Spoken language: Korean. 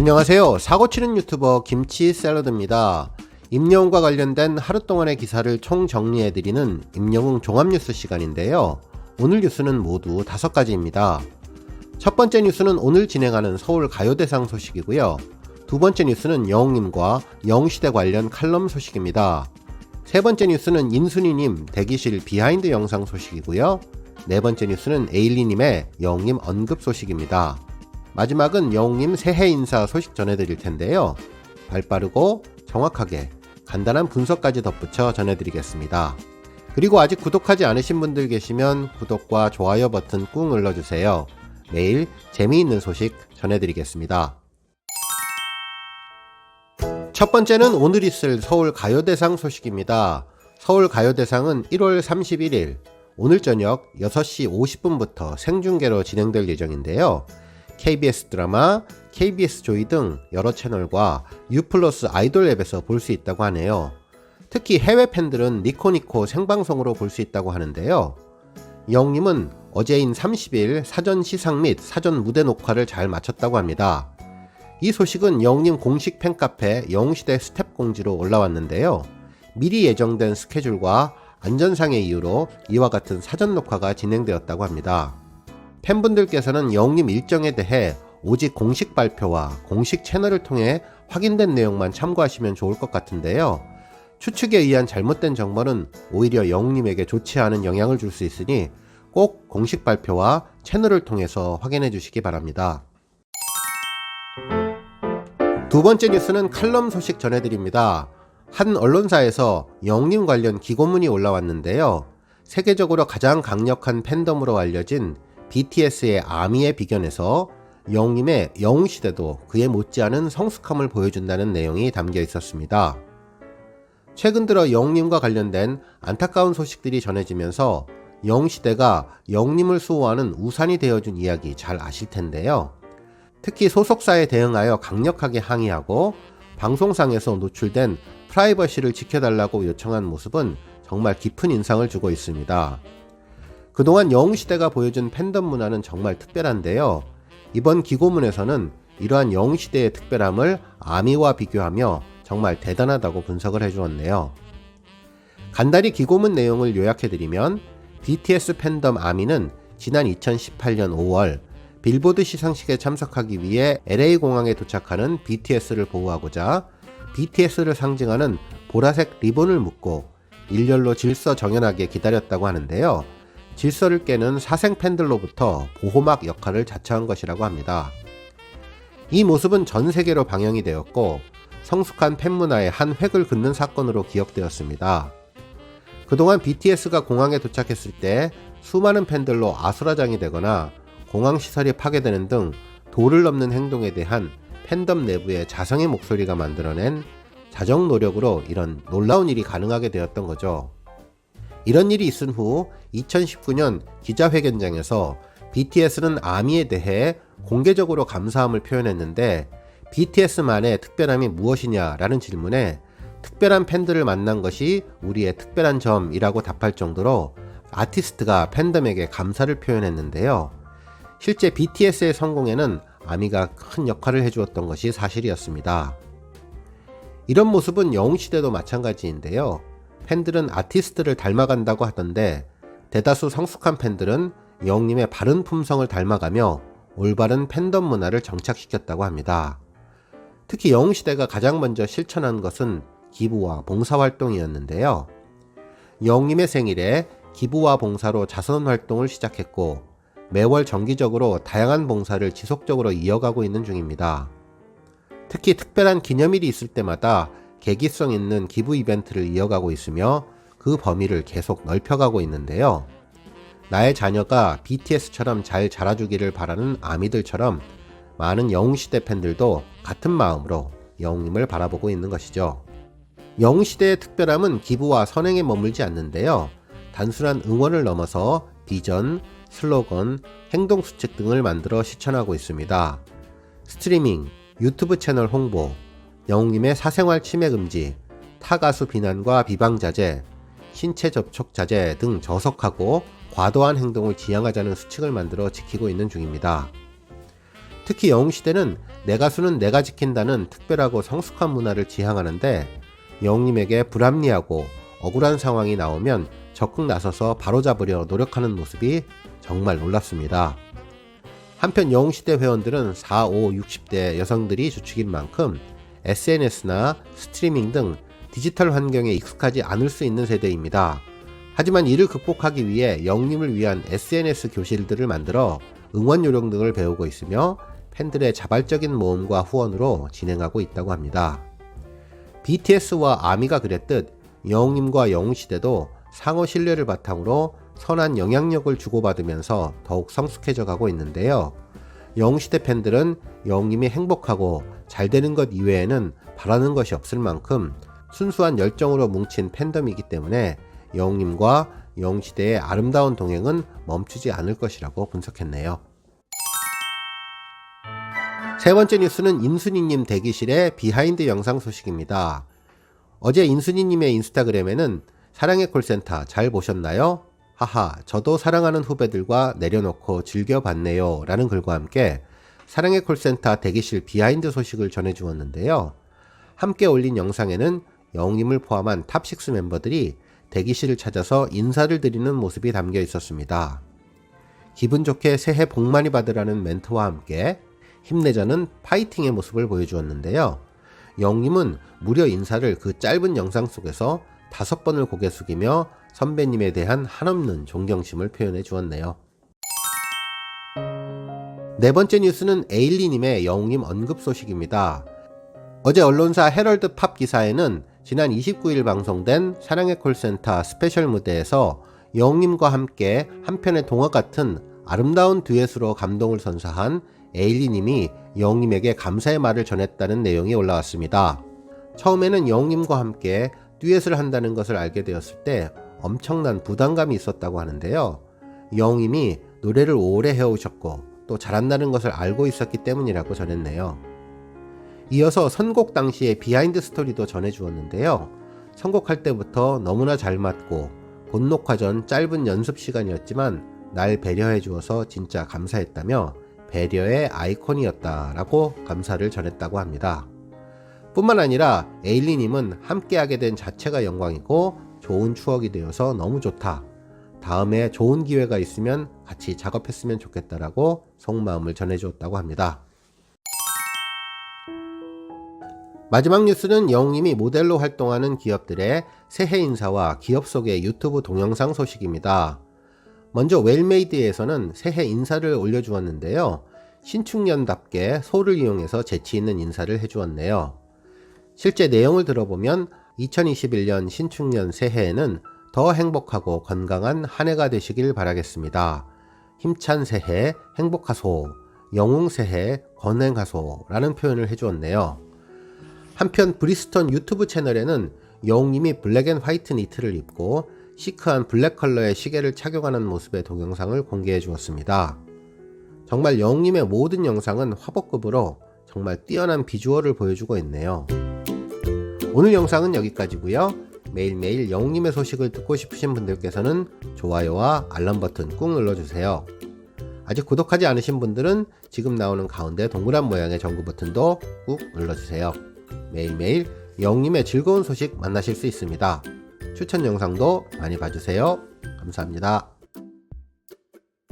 안녕하세요. 사고치는 유튜버 김치샐러드입니다. 임영웅과 관련된 하루 동안의 기사를 총정리해드리는 임영웅 종합뉴스 시간인데요. 오늘 뉴스는 모두 5가지입니다. 첫 번째 뉴스는 오늘 진행하는 서울 가요대상 소식이고요. 두 번째 뉴스는 영웅님과 영웅시대 관련 칼럼 소식입니다. 세 번째 뉴스는 인순이님 대기실 비하인드 영상 소식이고요. 네 번째 뉴스는 에일리님의 영웅님 언급 소식입니다. 마지막은 영웅님 새해 인사 소식 전해드릴 텐데요. 발빠르고 정확하게 간단한 분석까지 덧붙여 전해드리겠습니다. 그리고 아직 구독하지 않으신 분들 계시면 구독과 좋아요 버튼 꾹 눌러주세요. 매일 재미있는 소식 전해드리겠습니다. 첫 번째는 오늘 있을 서울 가요대상 소식입니다. 서울 가요대상은 1월 31일 오늘 저녁 6시 50분부터 생중계로 진행될 예정인데요. KBS 드라마, KBS 조이 등 여러 채널과 U+ 아이돌 앱에서 볼 수 있다고 하네요. 특히 해외 팬들은 니코니코 생방송으로 볼 수 있다고 하는데요. 영웅님은 어제인 30일 사전 시상 및 사전 무대 녹화를 잘 마쳤다고 합니다. 이 소식은 영웅님 공식 팬카페 영웅시대 스텝 공지로 올라왔는데요. 미리 예정된 스케줄과 안전상의 이유로 이와 같은 사전 녹화가 진행되었다고 합니다. 팬분들께서는 영웅님 일정에 대해 오직 공식 발표와 공식 채널을 통해 확인된 내용만 참고하시면 좋을 것 같은데요. 추측에 의한 잘못된 정보는 오히려 영웅님에게 좋지 않은 영향을 줄 수 있으니 꼭 공식 발표와 채널을 통해서 확인해 주시기 바랍니다. 두 번째 뉴스는 칼럼 소식 전해드립니다. 한 언론사에서 영웅님 관련 기고문이 올라왔는데요. 세계적으로 가장 강력한 팬덤으로 알려진 BTS의 아미에 비견해서 영웅님의 영웅시대도 그에 못지않은 성숙함을 보여준다는 내용이 담겨 있었습니다. 최근 들어 영웅님과 관련된 안타까운 소식들이 전해지면서 영웅시대가 영웅님을 수호하는 우산이 되어준 이야기 잘 아실 텐데요. 특히 소속사에 대응하여 강력하게 항의하고 방송상에서 노출된 프라이버시를 지켜달라고 요청한 모습은 정말 깊은 인상을 주고 있습니다. 그동안 영웅시대가 보여준 팬덤 문화는 정말 특별한데요. 이번 기고문에서는 이러한 영웅시대의 특별함을 아미와 비교하며 정말 대단하다고 분석을 해주었네요. 간단히 기고문 내용을 요약해드리면 BTS 팬덤 아미는 지난 2018년 5월 빌보드 시상식에 참석하기 위해 LA공항에 도착하는 BTS를 보호하고자 BTS를 상징하는 보라색 리본을 묶고 일렬로 질서 정연하게 기다렸다고 하는데요. 질서를 깨는 사생 팬들로부터 보호막 역할을 자처한 것이라고 합니다. 이 모습은 전 세계로 방영이 되었고 성숙한 팬문화의 한 획을 긋는 사건으로 기억되었습니다. 그동안 BTS가 공항에 도착했을 때 수많은 팬들로 아수라장이 되거나 공항 시설이 파괴되는 등 도를 넘는 행동에 대한 팬덤 내부의 자성의 목소리가 만들어낸 자정 노력으로 이런 놀라운 일이 가능하게 되었던 거죠. 이런 일이 있은 후 2019년 기자회견장에서 BTS는 아미에 대해 공개적으로 감사함을 표현했는데 BTS만의 특별함이 무엇이냐라는 질문에 특별한 팬들을 만난 것이 우리의 특별한 점이라고 답할 정도로 아티스트가 팬덤에게 감사를 표현했는데요. 실제 BTS의 성공에는 아미가 큰 역할을 해주었던 것이 사실이었습니다. 이런 모습은 영웅시대도 마찬가지인데요. 팬들은 아티스트를 닮아간다고 하던데 대다수 성숙한 팬들은 영웅님의 바른 품성을 닮아가며 올바른 팬덤 문화를 정착시켰다고 합니다. 특히 영웅시대가 가장 먼저 실천한 것은 기부와 봉사활동이었는데요. 영웅님의 생일에 기부와 봉사로 자선활동을 시작했고 매월 정기적으로 다양한 봉사를 지속적으로 이어가고 있는 중입니다. 특히 특별한 기념일이 있을 때마다 계기성 있는 기부 이벤트를 이어가고 있으며 그 범위를 계속 넓혀가고 있는데요. 나의 자녀가 BTS처럼 잘 자라주기를 바라는 아미들처럼 많은 영웅시대 팬들도 같은 마음으로 영웅님을 바라보고 있는 것이죠. 영웅시대의 특별함은 기부와 선행에 머물지 않는데요. 단순한 응원을 넘어서 비전, 슬로건, 행동수칙 등을 만들어 실천하고 있습니다. 스트리밍, 유튜브 채널 홍보, 영웅님의 사생활 침해 금지, 타가수 비난과 비방 자제, 신체 접촉 자제 등 저속하고 과도한 행동을 지양하자는 수칙을 만들어 지키고 있는 중입니다. 특히 영웅시대는 내 가수는 내가 지킨다는 특별하고 성숙한 문화를 지향하는데 영웅님에게 불합리하고 억울한 상황이 나오면 적극 나서서 바로잡으려 노력하는 모습이 정말 놀랍습니다. 한편 영웅시대 회원들은 4, 5, 60대 여성들이 주축인 만큼 SNS나 스트리밍 등 디지털 환경에 익숙하지 않을 수 있는 세대입니다. 하지만 이를 극복하기 위해 영웅님을 위한 SNS 교실들을 만들어 응원 요령 등을 배우고 있으며 팬들의 자발적인 모험과 후원으로 진행하고 있다고 합니다. BTS와 아미가 그랬듯 영웅님과 영웅시대도 상호 신뢰를 바탕으로 선한 영향력을 주고받으면서 더욱 성숙해져 가고 있는데요. 영웅시대 팬들은 영웅님이 행복하고 잘 되는 것 이외에는 바라는 것이 없을 만큼 순수한 열정으로 뭉친 팬덤이기 때문에 영웅님과 영웅시대의 아름다운 동행은 멈추지 않을 것이라고 분석했네요. 세 번째 뉴스는 인순이님 대기실의 비하인드 영상 소식입니다. 어제 인순이님의 인스타그램에는 사랑의 콜센터 잘 보셨나요? 하하, 저도 사랑하는 후배들과 내려놓고 즐겨봤네요 라는 글과 함께 사랑의 콜센터 대기실 비하인드 소식을 전해주었는데요. 함께 올린 영상에는 영웅님을 포함한 탑6 멤버들이 대기실을 찾아서 인사를 드리는 모습이 담겨 있었습니다. 기분 좋게 새해 복 많이 받으라는 멘트와 함께 힘내자는 파이팅의 모습을 보여주었는데요. 영웅님은 무려 인사를 그 짧은 영상 속에서 5번을 고개 숙이며 선배님에 대한 한없는 존경심을 표현해 주었네요. 네 번째 뉴스는 에일리님의 영웅님 언급 소식입니다. 어제 언론사 헤럴드 팝 기사에는 지난 29일 방송된 사랑의 콜센터 스페셜 무대에서 영웅님과 함께 한편의 동화 같은 아름다운 듀엣으로 감동을 선사한 에일리님이 영웅님에게 감사의 말을 전했다는 내용이 올라왔습니다. 처음에는 영웅님과 함께 듀엣을 한다는 것을 알게 되었을 때 엄청난 부담감이 있었다고 하는데요. 영웅님이 노래를 오래 해오셨고 또 잘한다는 것을 알고 있었기 때문이라고 전했네요. 이어서 선곡 당시의 비하인드 스토리도 전해주었는데요. 선곡할 때부터 너무나 잘 맞고 본 녹화 전 짧은 연습 시간이었지만 날 배려해 주어서 진짜 감사했다며 배려의 아이콘이었다라고 감사를 전했다고 합니다. 뿐만 아니라 에일리님은 함께하게 된 자체가 영광이고 좋은 추억이 되어서 너무 좋다. 다음에 좋은 기회가 있으면 같이 작업했으면 좋겠다라고 속마음을 전해주었다고 합니다. 마지막 뉴스는 영웅님이 모델로 활동하는 기업들의 새해 인사와 기업 속의 유튜브 동영상 소식입니다. 먼저 웰메이드에서는 새해 인사를 올려주었는데요. 신축년답게 소를 이용해서 재치있는 인사를 해주었네요. 실제 내용을 들어보면 2021년 신축년 새해에는 더 행복하고 건강한 한 해가 되시길 바라겠습니다. 힘찬 새해 행복하소, 영웅 새해 건행하소 라는 표현을 해주었네요. 한편 브리스톤 유튜브 채널에는 영웅님이 블랙 앤 화이트 니트를 입고 시크한 블랙 컬러의 시계를 착용하는 모습의 동영상을 공개해 주었습니다. 정말 영웅님의 모든 영상은 화보급으로 정말 뛰어난 비주얼을 보여주고 있네요. 오늘 영상은 여기까지고요. 매일매일 영웅님의 소식을 듣고 싶으신 분들께서는 좋아요와 알람 버튼 꾹 눌러주세요. 아직 구독하지 않으신 분들은 지금 나오는 가운데 동그란 모양의 전구 버튼도 꾹 눌러주세요. 매일매일 영웅님의 즐거운 소식 만나실 수 있습니다. 추천 영상도 많이 봐주세요. 감사합니다.